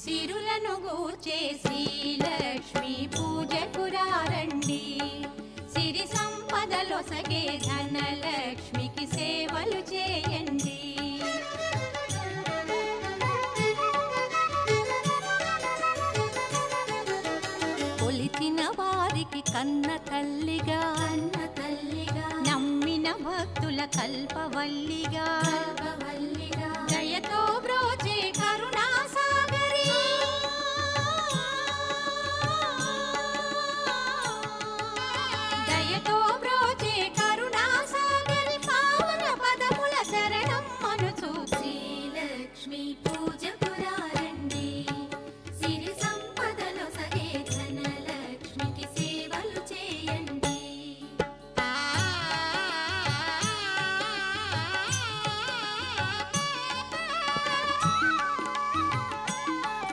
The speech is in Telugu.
సిరులను గూర్చే శ్రీలక్ష్మి పూజకు రండి, సిరి సంపదలొసగే ధనలక్ష్మికి సేవలు చేయండి. కొలిచిన వారికి కన్న తల్లిగా నమ్మిన భక్తుల కల్పవల్లిగా